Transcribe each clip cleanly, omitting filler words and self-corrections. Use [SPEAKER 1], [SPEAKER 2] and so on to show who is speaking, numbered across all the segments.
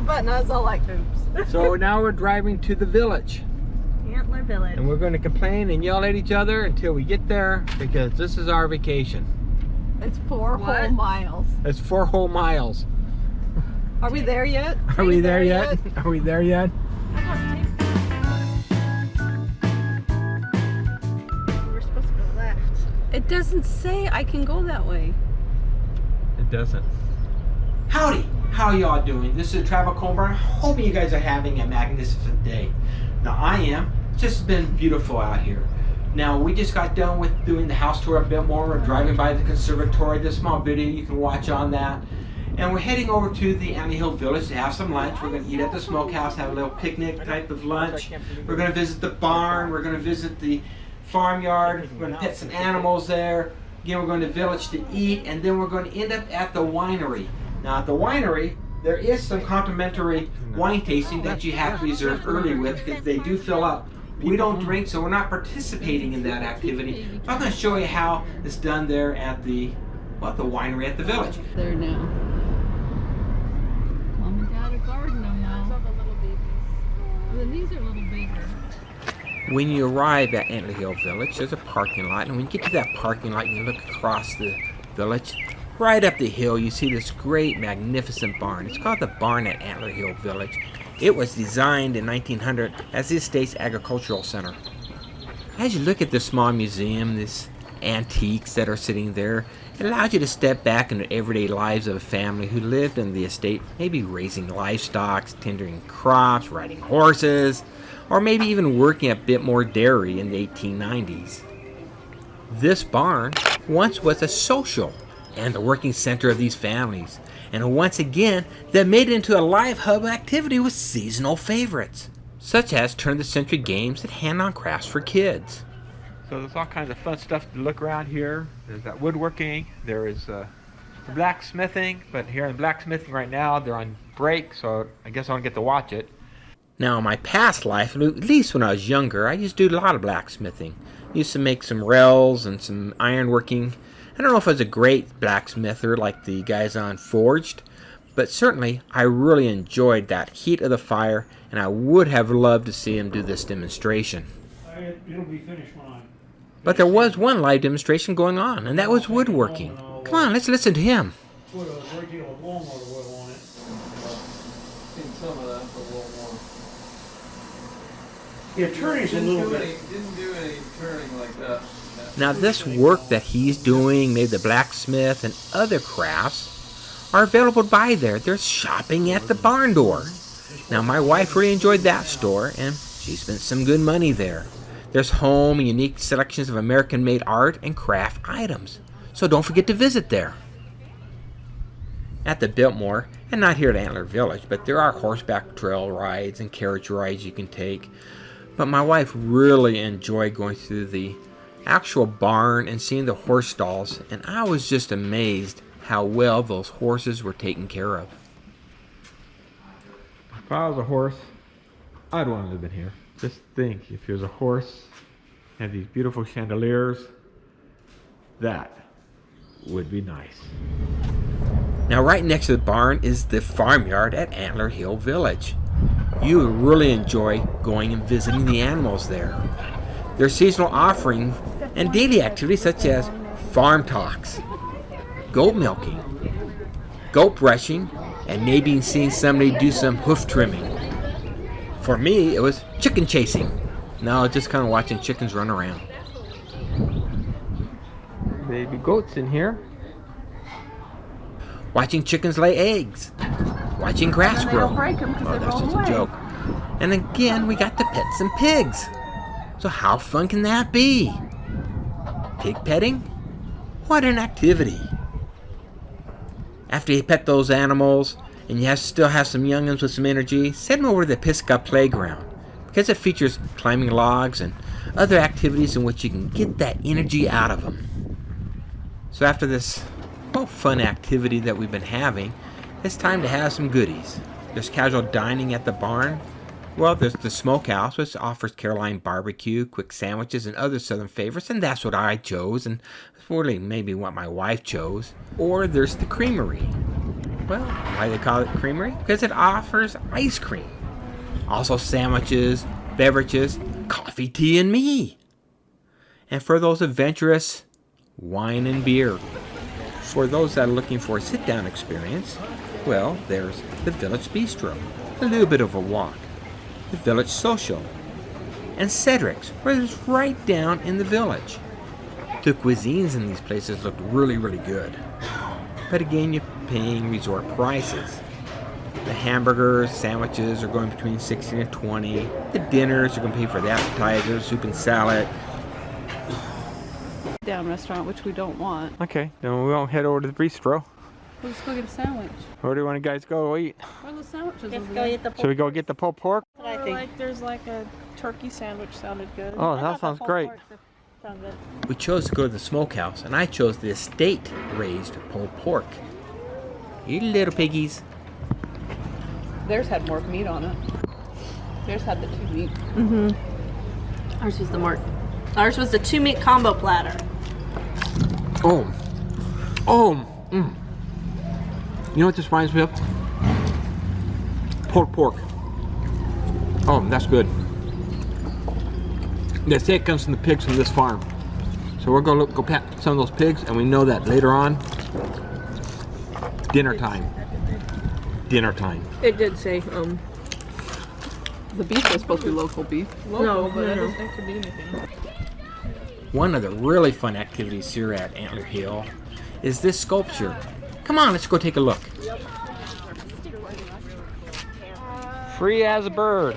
[SPEAKER 1] button. I was all like, oops.
[SPEAKER 2] So now we're driving to the village.
[SPEAKER 1] Antler Village.
[SPEAKER 2] And we're going to complain and yell at each other until we get there, because this is our vacation.
[SPEAKER 1] It's 4 whole miles.
[SPEAKER 2] It's 4 whole miles.
[SPEAKER 1] Are we there yet?
[SPEAKER 2] Are we there yet? Are we there yet?
[SPEAKER 1] We're supposed to go left.
[SPEAKER 3] It doesn't say I can go that way.
[SPEAKER 2] It doesn't. Howdy! How y'all doing? This is Travel Colburn. Hoping you guys are having a magnificent day. Now I am. It's just been beautiful out here. Now we just got done with doing the house tour at Biltmore. We're driving by the conservatory. There's a small video you can watch on that. And we're heading over to the Antler Village to have some lunch. We're going to eat at the smokehouse, have a little picnic type of lunch. We're going to visit the barn. We're going to visit the farmyard. We're going to pet some animals there. Again, we're going to the village to eat, and then we're going to end up at the winery. Now at the winery, there is some complimentary wine tasting that you have to reserve early with, because they do fill up. We don't drink, so we're not participating in that activity. So I'm going to show you how it's done there at the winery at the village.
[SPEAKER 3] There now. Mom and Dad are gardening them now. Then these are a little bigger.
[SPEAKER 2] When you arrive at Antler Hill Village, there's a parking lot, and when you get to that parking lot, you look across the village. Right up the hill, you see this great, magnificent barn. It's called the Barn at Antler Hill Village. It was designed in 1900 as the estate's agricultural center. As you look at this small museum, these antiques that are sitting there, it allows you to step back into everyday lives of a family who lived in the estate, maybe raising livestock, tendering crops, riding horses, or maybe even working at Biltmore Dairy in the 1890s. This barn once was a social and the working center of these families, and once again they made it into a live hub activity with seasonal favorites, such as turn-of-the-century games and hand-on crafts for kids. So there's all kinds of fun stuff to look around here. There's that woodworking, there is blacksmithing, but here in blacksmithing right now they're on break, so I guess I don't get to watch it. Now in my past life, at least when I was younger, I used to do a lot of blacksmithing. I used to make some rails and some ironworking. I don't know if I was a great blacksmither like the guys on Forged, but certainly I really enjoyed that heat of the fire, and I would have loved to see him do this demonstration.
[SPEAKER 4] It'll be finished when I...
[SPEAKER 2] But there was one live demonstration going on, and that was woodworking. Come on, let's listen to him.
[SPEAKER 4] Put a great deal of lawnmower oil on it.
[SPEAKER 5] Seen some of that, but a little more.
[SPEAKER 4] The attorney's a little bit...
[SPEAKER 5] Didn't do any turning like that.
[SPEAKER 2] Now this work that he's doing, maybe the blacksmith and other crafts, are available to buy there. There's shopping at the barn door. Now my wife really enjoyed that store, and she spent some good money there. There's home and unique selections of American-made art and craft items, so don't forget to visit there. At the Biltmore, and not here at Antler Village, but there are horseback trail rides and carriage rides you can take. But my wife really enjoyed going through the actual barn and seeing the horse stalls, and I was just amazed how well those horses were taken care of. If I was a horse, I'd want to live in here. Just think, if there's a horse, have these beautiful chandeliers, that would be nice. Now right next to the barn is the farmyard at Antler Hill Village. You would really enjoy going and visiting the animals there. There's seasonal offerings and daily activities such as farm talks, goat milking, goat brushing, and maybe seeing somebody do some hoof trimming. For me, it was chicken chasing. No, just kind of watching chickens run around. Baby goats in here. Watching chickens lay eggs. Watching grass grow. Oh, that's just a joke. And again, we got to pet some pigs. So how fun can that be? Pig petting? What an activity. After you pet those animals, and you still have some young'uns with some energy, send them over to the Pisgah Playground, because it features climbing logs and other activities in which you can get that energy out of them. So after this fun activity that we've been having, it's time to have some goodies. There's casual dining at the barn. Well, there's the smokehouse, which offers Carolina barbecue, quick sandwiches, and other southern favorites, and that's what I chose, and really maybe what my wife chose. Or there's the creamery. Well, why they call it creamery? Because it offers ice cream. Also sandwiches, beverages, coffee, tea, and me. And for those adventurous, wine and beer. For those that are looking for a sit-down experience, well, there's the Village Bistro, a little bit of a walk. The Village Social, and Cedric's, where it's right down in the village. The cuisines in these places look really, really good. But again, you're paying resort prices. The hamburgers, sandwiches are going between 16 and 20. The dinners, you're going to pay for the appetizers, soup and salad.
[SPEAKER 1] Down restaurant, which we don't want.
[SPEAKER 2] Okay, then we won't head over to the bistro.
[SPEAKER 1] We'll just go get a sandwich.
[SPEAKER 2] Where do you want to guys go eat?
[SPEAKER 1] Where are the sandwiches?
[SPEAKER 6] Let's go eat the
[SPEAKER 2] Should we go get the pulled pork?
[SPEAKER 6] I think.
[SPEAKER 1] Like there's like a turkey sandwich sounded good.
[SPEAKER 2] Oh, that sounds great.
[SPEAKER 6] Sound good.
[SPEAKER 2] We chose to go to the smokehouse, and I chose the estate-raised pulled pork. You little piggies.
[SPEAKER 1] Theirs had more meat on it. Theirs had the 2 meat.
[SPEAKER 6] Ours was Ours was the 2 meat combo platter.
[SPEAKER 2] Oh. Oh. Mm. You know what this reminds me of? Pulled pork. Oh, that's good. They say it comes from the pigs from this farm. So we're going to go pat some of those pigs, and we know that later on, dinner time. Dinner time.
[SPEAKER 1] It did say the beef was supposed to be local beef.
[SPEAKER 6] No, but
[SPEAKER 1] It could be anything.
[SPEAKER 2] One of the really fun activities here at Antler Hill is this sculpture. Come on, let's go take a look. Free as a bird.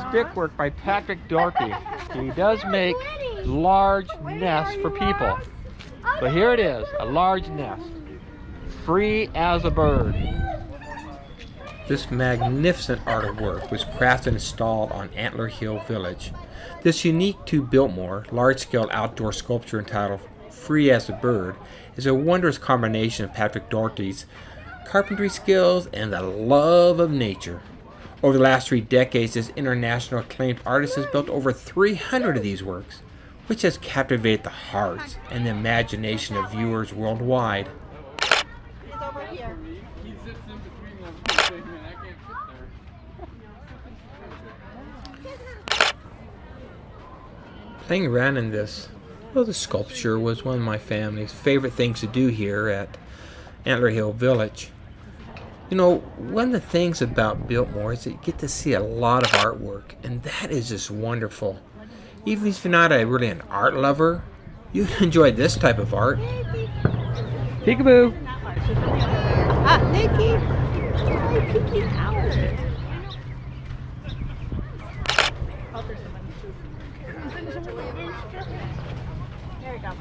[SPEAKER 2] Stickwork by Patrick Dougherty. He does make large nests for people. So here it is, a large nest. Free as a bird. This magnificent artwork was crafted and installed on Antler Hill Village. This unique to Biltmore, large-scale outdoor sculpture entitled Free as a Bird is a wondrous combination of Patrick Dougherty's carpentry skills and the love of nature. Over the last 3 decades, this international acclaimed artist has built over 300 of these works, which has captivated the hearts and the imagination of viewers worldwide. Playing around in this, well, the sculpture was one of my family's favorite things to do here at Antler Hill Village. You know, one of the things about Biltmore is that you get to see a lot of artwork, and that is just wonderful. Even if you're not really an art lover, you enjoy this type of art. Peekaboo!
[SPEAKER 6] Ah, Nikki! Hi, peeking out. There we go.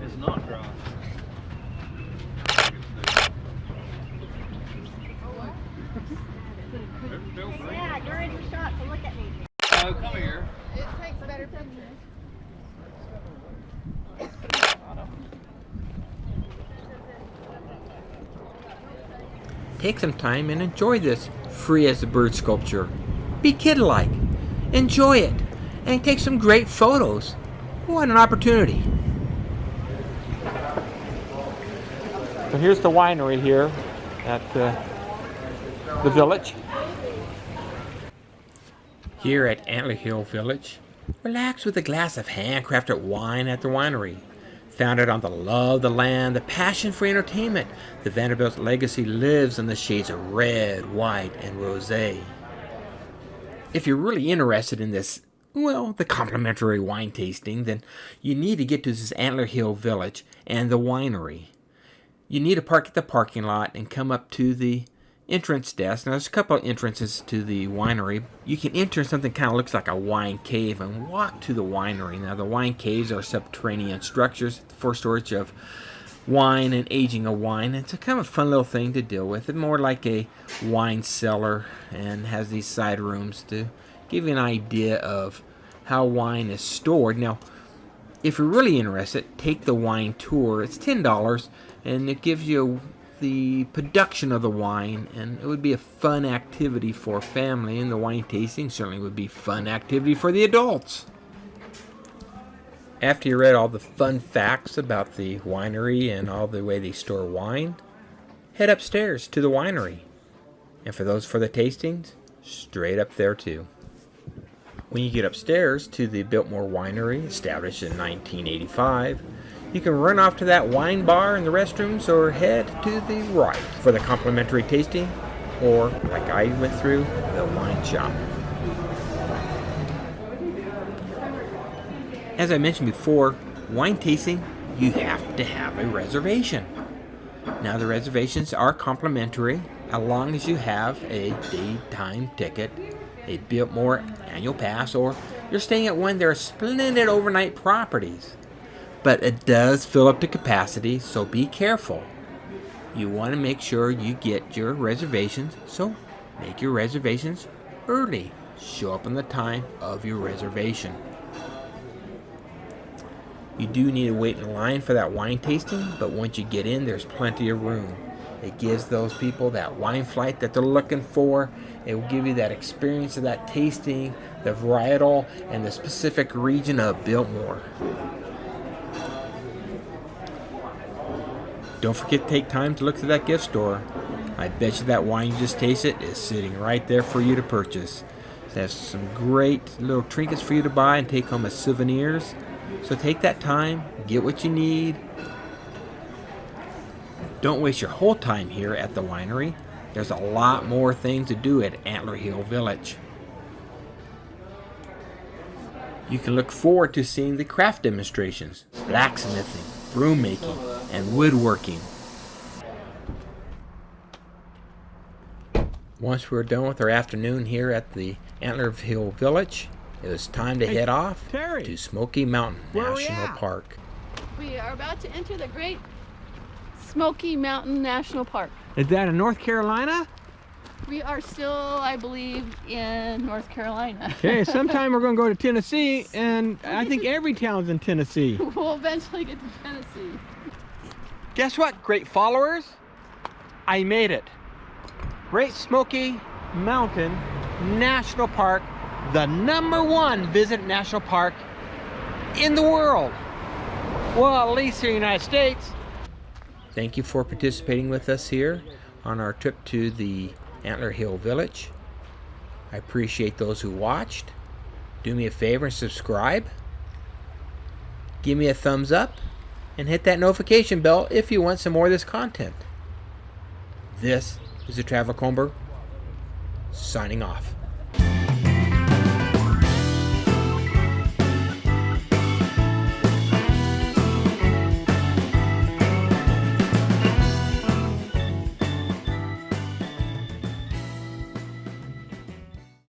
[SPEAKER 5] It's not dry.
[SPEAKER 6] Yeah, you're in your shot, so look at me.
[SPEAKER 5] Oh, come here.
[SPEAKER 2] Take some time and enjoy this free as a bird sculpture. Be kid-like. Enjoy it. And take some great photos. What an opportunity. So here's the winery here at the village. Here at Antler Hill Village, relax with a glass of handcrafted wine at the winery. Founded on the love of the land, the passion for entertainment, the Vanderbilt's legacy lives in the shades of red, white, and rosé. If you're really interested in this, well, the complimentary wine tasting, then you need to get to this Antler Hill Village and the winery. You need to park at the parking lot and come up to the entrance desk. Now, there's a couple of entrances to the winery. You can enter something kind of looks like a wine cave and walk to the winery. Now, the wine caves are subterranean structures for storage of wine and aging of wine. It's a kind of fun little thing to deal with. It's more like a wine cellar and has these side rooms to give you an idea of how wine is stored. Now, if you're really interested, take the wine tour. It's $10 and it gives you the production of the wine, and it would be a fun activity for family, and the wine tasting certainly would be a fun activity for the adults. After you read all the fun facts about the winery and all the way they store wine, head upstairs to the winery. And for those for the tastings, straight up there too. When you get upstairs to the Biltmore Winery, established in 1985, you can run off to that wine bar and the restrooms, or head to the right for the complimentary tasting, or, like I went through, the wine shop. As I mentioned before, wine tasting, you have to have a reservation. Now, the reservations are complimentary as long as you have a daytime ticket, a Biltmore annual pass, or you're staying at one of their splendid overnight properties. But it does fill up to capacity, so be careful. You want to make sure you get your reservations, so make your reservations early. Show up on the time of your reservation. You do need to wait in line for that wine tasting, but once you get in, there's plenty of room. It gives those people that wine flight that they're looking for. It will give you that experience of that tasting, the varietal, and the specific region of Biltmore. Don't forget to take time to look through that gift store. I bet you that wine you just tasted is sitting right there for you to purchase. It has some great little trinkets for you to buy and take home as souvenirs. So take that time, get what you need. Don't waste your whole time here at the winery. There's a lot more things to do at Antler Hill Village. You can look forward to seeing the craft demonstrations, blacksmithing, broom making, and woodworking. Once we're done with our afternoon here at the Antler Hill Village, it was time to head off to Smoky Mountain National Park.
[SPEAKER 1] We are about to enter the Great Smoky Mountain National Park.
[SPEAKER 2] Is that in North Carolina?
[SPEAKER 1] We are still, I believe, in North Carolina.
[SPEAKER 2] Okay, sometime we're going to go to Tennessee, and I think every town's in Tennessee.
[SPEAKER 1] We'll eventually get to Tennessee.
[SPEAKER 2] Guess what, great followers? I made it. Great Smoky Mountain National Park, the #1 visit national park in the world. Well, at least here in the United States. Thank you for participating with us here on our trip to the Antler Hill Village. I appreciate those who watched. Do me a favor and subscribe. Give me a thumbs up and hit that notification bell if you want some more of this content. This is the Traveler Comber, signing off.